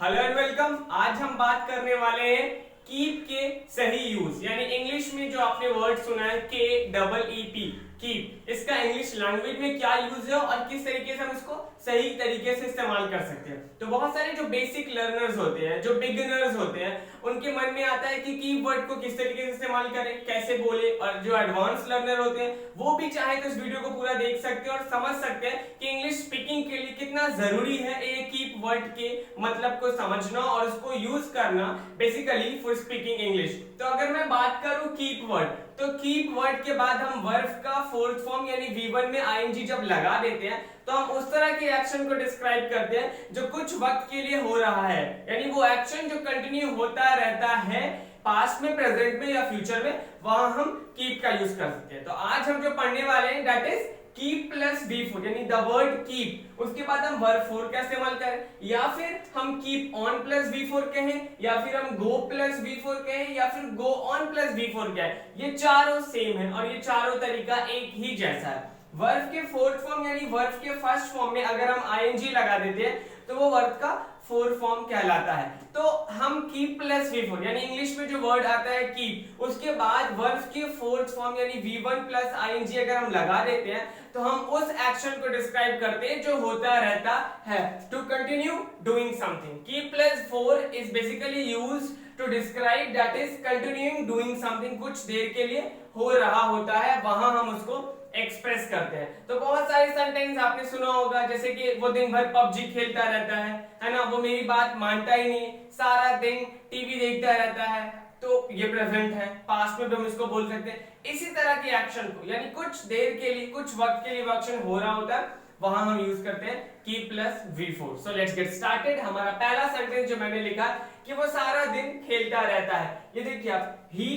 Hello and welcome. आज हम बात करने वाले हैं कीप के सही यूज, यानी इंग्लिश में जो आपने वर्ड सुना है KEEP, कीप, इसका इंग्लिश लैंग्वेज में क्या यूज है और किस तरीके से हम इसको सही तरीके से इस्तेमाल कर सकते हैं। तो बहुत सारे जो बेसिक लर्नर्स होते हैं, जो बिगिनर्स होते हैं, उनके मन में आता है कि कीप वर्ड को किस तरीके से इस्तेमाल करें, कैसे बोले। और जो एडवांस लर्नर होते हैं वो भी चाहे तो इस वीडियो को पूरा देख सकते हैं और समझ सकते हैं कि इंग्लिश स्पीकिंग के लिए कितना जरूरी है ये कीप वर्ड के मतलब को समझना और उसको यूज करना बेसिकली फॉर स्पीकिंग इंग्लिश। तो अगर मैं बात करूं कीप वर्ड, तो कीप वर्ड के बाद हम वर्ब का फोर्थ फॉर्म यानी V1 में ing जब लगा देते हैं तो हम उस तरह के एक्शन को डिस्क्राइब करते हैं जो कुछ वक्त के लिए हो रहा है, यानी वो एक्शन जो कंटिन्यू होता रहता है पास्ट में, प्रेजेंट में या फ्यूचर में, वहां हम कीप का यूज कर सकते हैं। तो आज हम जो पढ़ने वाले हैं that is keep plus V4 यानी द वर्ड कीप, उसके बाद हम वर्ब फोर का इस्तेमाल करें, या फिर हम कीप ऑन प्लस V4 कहें, या फिर हम गो प्लस V4 कहें, या फिर गो ऑन प्लस V4 कहें। ये चारों सेम है और ये चारों तरीका एक ही जैसा है। वर्ब के फोर्थ फॉर्म यानी वर्ब के फर्स्ट फॉर्म में अगर हम ing लगा देते हैं तो वो वर्ब का फोर्थ फॉर्म कहलाता है। तो हम कीप प्लस V4 यानी इंग्लिश में जो वर्ड आता है कीप, उसके बाद वर्ब के फोर्थ फॉर्म यानी V1 प्लस ing अगर हम लगा देते हैं तो हम उस एक्शन को डिस्क्राइब करते हैं जो होता रहता है, to continue doing something. Keep plus 4 is basically used to describe that is continuing doing something, कुछ देर के लिए हो रहा होता है, वहां हम उसको एक्सप्रेस करते हैं। तो बहुत सारे सेंटेंस आपने सुना होगा, जैसे कि वो दिन भर पबजी खेलता रहता है ना, वो मेरी बात मानता ही नहीं, सारा दिन टीवी देखता रहता है, तो ये प्रेजेंट है। पास्ट में भी हम इसको बोल सकते हैं। इसी तरह के एक्शन को यानी कुछ देर के लिए, कुछ वक्त के लिए वो एक्शन हो रहा होता है, वहां हम यूज करते हैं keep plus V4। So let's get started. हमारा पहला सेंटेंस जो मैंने लिखा कि वो सारा दिन खेलता रहता है, ये देखिए आप, he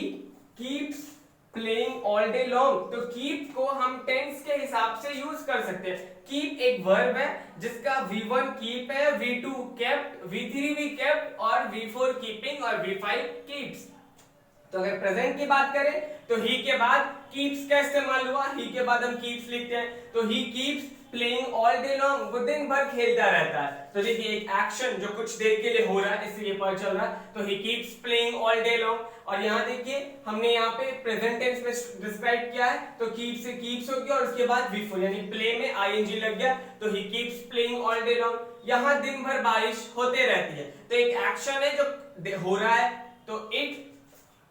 keeps playing all day long. तो कीप को हम टेंस के हिसाब से यूज कर सकते हैं। कीप एक वर्ब है जिसका V1 कीप है, V2 केप्ट, V3 भी केप्ट और V4 कीपिंग और V5 कीप्स। तो अगर प्रेजेंट की बात करें तो ही के बाद कीप्स का इस्तेमाल हुआ, ही के बाद हम कीप्स लिखते हैं। तो he keeps playing all day long, वो दिन भर खेलता रहता है। तो देखिए एक एक्शन जो कुछ देर के लिए हो रहा है इसलिए पता चल रहा है, तो he keeps playing all day long. और यहाँ देखिए हमने यहाँ पे प्रेजेंट टेंस में डिस्क्राइब किया है, तो कीप से कीप्स हो गया और उसके बाद V4 यानी प्ले में ing लग गया, तो he keeps playing all day long. यहाँ दिन भर बारिश होते रहती है, तो एक एक्शन है जो हो रहा है, तो इट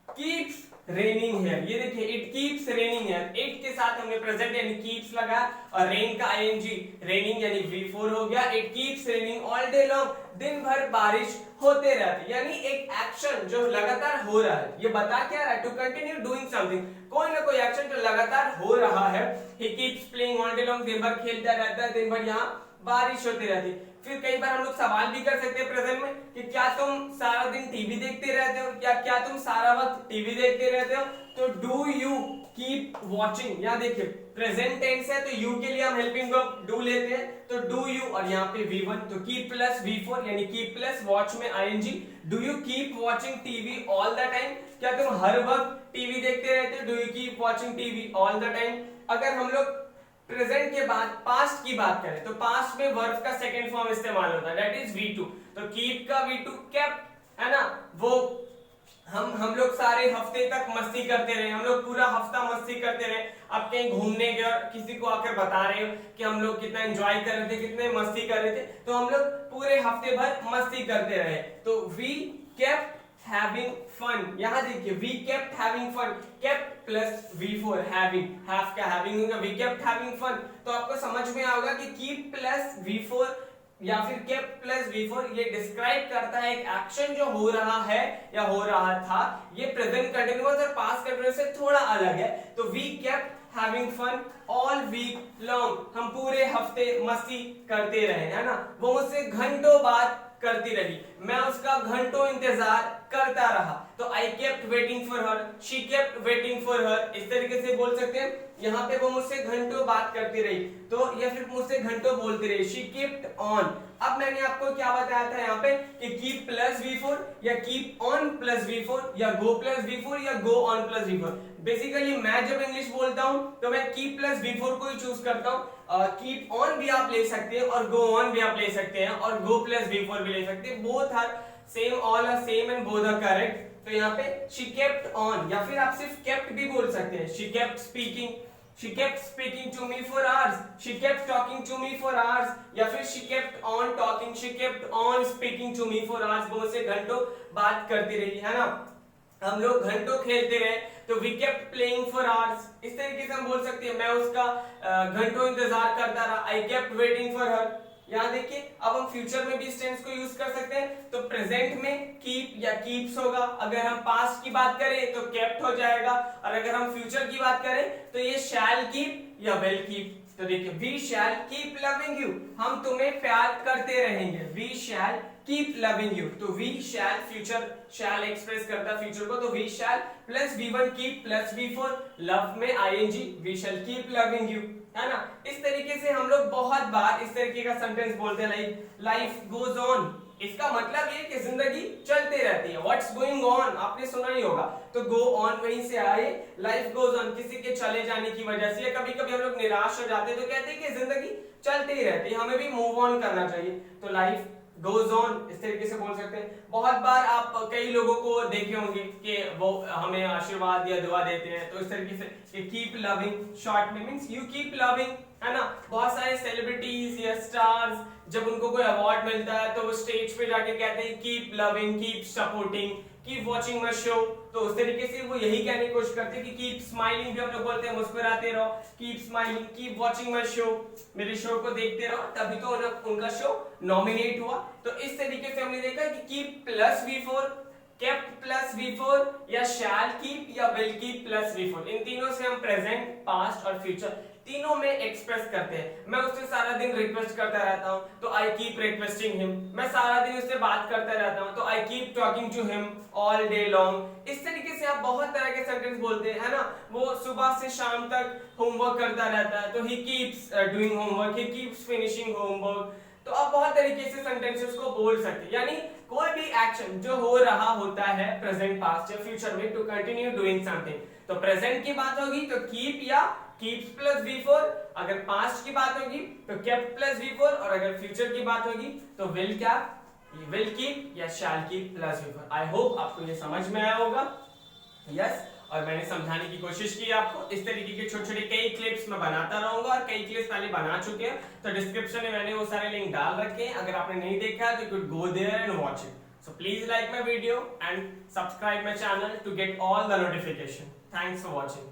कीप्स रेनिंग हियर। ये देखिए it keeps raining here, it के साथ हमने प्रेजेंट यानी कीप्स लगा और रेन का ing, रेनिंग यानी V4 हो गया। It keeps raining all day long, दिन भर बारिश होते रहती, यानी एक एक्शन जो लगातार हो रहा है। ये बता क्या रहा है, टू कंटिन्यू डूइंग समथिंग, कोई ना कोई एक्शन जो लगातार हो रहा है। He keeps playing all day long, दिन भर खेलता रहता है, दिन भर यहाँ बारिश होती रहती। फिर कई बार हम लोग सवाल भी कर सकते हैं प्रेजेंट में कि क्या तुम सारा दिन टीवी देखते रहते हो, क्या तुम सारा वक्त टीवी देखते रहते हो। तो डू यू कीप वॉचिंग, यहाँ देखिए प्रेजेंट टेंस है तो यू के लिए हम हेल्पिंग वर्ब डू लेते हैं, तो डू यू, और यहाँ पे V1, तो कीप प्लस V4 यानी कीप प्लस वॉच में ing। Do you keep watching TV all the time, क्या तुम हर वक्त टीवी देखते रहते हो। Do you keep watching TV all the time. अगर हम लोग प्रेजेंट के बाद पास्ट की बात करें तो पास्ट में वर्ब का सेकंड फॉर्म इस्तेमाल होता है, दैट इज V2। तो कीप का V2 केप्ट है ना, वो हम लोग सारे हफ्ते तक मस्ती करते रहे, हम लोग पूरा हफ्ता मस्ती करते रहे। आप कहीं घूमने गए और किसी को आकर बता रहे हो कि हम लोग कितना एंजॉय कर रहे थे, कितने मस्ती कर रहे थे, तो हम लोग पूरे हफ्ते भर मस्ती करते रहे। तो वी केप्ट हैविंग फन, यहाँ देखिए we kept having fun, kept plus V4 having, have का हैविंग होगा, वी केप्ट हैविंग फन। तो आपको समझ में आएगा कि कीप प्लस V4 या फिर केप्ट प्लस V4 ये डिस्क्राइब करता है एक एक्शन जो हो रहा है या हो रहा था। ये प्रेजेंट कंटिन्यूअस और पास्ट कंटिन्यूअस से थोड़ा अलग है। तो we kept having fun all week long, हम पूरे हफ्ते मस्ती करते रहे, है ना। वो मुझसे घंटों बात करती रही, मैं उसका घंटों इंतजार करता रहा। तो I kept waiting for her, she kept waiting for her, इस तरीके से बोल सकते हैं। यहाँ पे वो मुझसे घंटों बात करती रही, तो या फिर मुझसे घंटों बोलती रही, शी केप्ट ऑन। अब मैंने आपको क्या बताया था यहाँ पे कि कीप प्लस V4 या कीप ऑन प्लस V4 या गो प्लस V4 या go on plus V4। Basically मैं जब इंग्लिश बोलता हूँ तो मैं कीप प्लस V4 को ही चूज करता हूँ। कीप ऑन भी आप ले सकते हैं और गो ऑन भी आप ले सकते हैं और गो प्लस बिफोर भी ले सकते हैं। Both are same, all are same and both are correct. तो यहाँ पे शी केप्ट ऑन, या फिर आप सिर्फ केप्ट भी बोल सकते हैं। She kept speaking, she kept speaking to me for hours, she kept talking to me for hours, या फिर she kept on talking, she kept on speaking to me for hours। बहुत से घंटों बात करती रही, है ना। हम लोग घंटों खेलते रहे तो we kept playing for hours। इस तरीके से हम बोल सकते हैं मैं उसका घंटों इंतजार करता रहा, I kept waiting for her। यहाँ देखिए अब हम फ्यूचर में भी इस टेंस को यूज कर सकते हैं। तो प्रेजेंट में कीप या कीप्स होगा, अगर हम पास्ट की बात करें तो केप्ट हो जाएगा, और अगर हम फ्यूचर की बात करें तो ये शैल कीप या विल कीप। तो देखिए we shall keep loving you, हम तुम्हें प्यार करते रहेंगे। We shall keep loving you, तो we shall future, shall express करता है फ्यूचर को, तो we shall plus V1 keep plus V4, love में ing, we shall keep loving you, है ना। इस तरीके से हम लोग बहुत बार इस तरीके का सेंटेंस बोलते हैं, लाइक लाइफ गोज ऑन। इसका मतलब ये कि जिंदगी चलते रहती है। व्हाट्स गोइंग ऑन आपने सुना ही होगा, तो गो ऑन वहीं से आए, लाइफ गोज ऑन किसी के चले जाने की वजह से, या कभी कभी हम लोग निराश हो जाते हैं तो कहते हैं कि जिंदगी चलती ही रहती है, हमें भी मूव ऑन करना चाहिए। तो लाइफ गोज ऑन इस तरीके से बोल सकते हैं। बहुत बार आप कई लोगों को देखे होंगे कि वो हमें आशीर्वाद या दुआ देते हैं, तो इस तरीके से कीप लविंग शॉर्ट में मींस यू कीप लविंग, है ना। बहुत सारे सेलिब्रिटीज या स्टार्स जब उनको कोई अवार्ड मिलता है तो वो स्टेज पे जाके कहते हैं keep loving, keep supporting, keep watching my show. तो उस तरीके से वो यही कहने की कोशिश करते हैं कि कीप स्माइलिंग भी हम लोग बोलते हैं, मुस्कुराते रहो, keep smiling, keep watching my show, मेरे शो को देखते रहो, तभी तो उनका शो नॉमिनेट हुआ। तो इस तरीके से हमने देखा कि keep plus V4, kept plus V4, या शैल कीप या विल कीप प्लस V4। इन तीनों से हम प्रेजेंट, पास्ट और फ्यूचर तीनों में एक्सप्रेस करते हैं। मैं उससे सारा दिन रिक्वेस्ट करता रहता हूं, तो आई कीप रिक्वेस्टिंग हिम। मैं सारा दिन उससे बात करता रहता हूं, तो I keep talking to him all day long. इस तरीके से आप बहुत तरह के सेंटेंस बोलते हैं, है ना। वो सुबह से शाम तक होमवर्क करता रहता है, तो he keeps doing homework, he keeps finishing homework. तो आप बहुत तरीके से सेंटेंसेस को बोल सकते हैं, यानी कोई भी एक्शन जो हो रहा होता है प्रेजेंट, पास्ट या फ्यूचर में, टू कंटिन्यू डूइंग समथिंग। तो प्रेजेंट की बात होगी तो कीप या कीप्स प्लस V4, अगर पास्ट की बात होगी तो केप्ट प्लस V4, और अगर फ्यूचर की बात होगी तो विल कीप या shall keep plus V4। I hope आपको ये समझ में आया होगा। यस, और मैंने समझाने की कोशिश की आपको। इस तरीके के छोटे छोटे कई क्लिप्स मैं बनाता रहूंगा, और कई क्लिप्स पहले बना चुके हैं, तो डिस्क्रिप्शन में मैंने वो सारे लिंक डाल रखे हैं। अगर आपने नहीं देखा तो you could go there and watch it. So please like my video and subscribe my channel to get all the notification. Thanks for watching.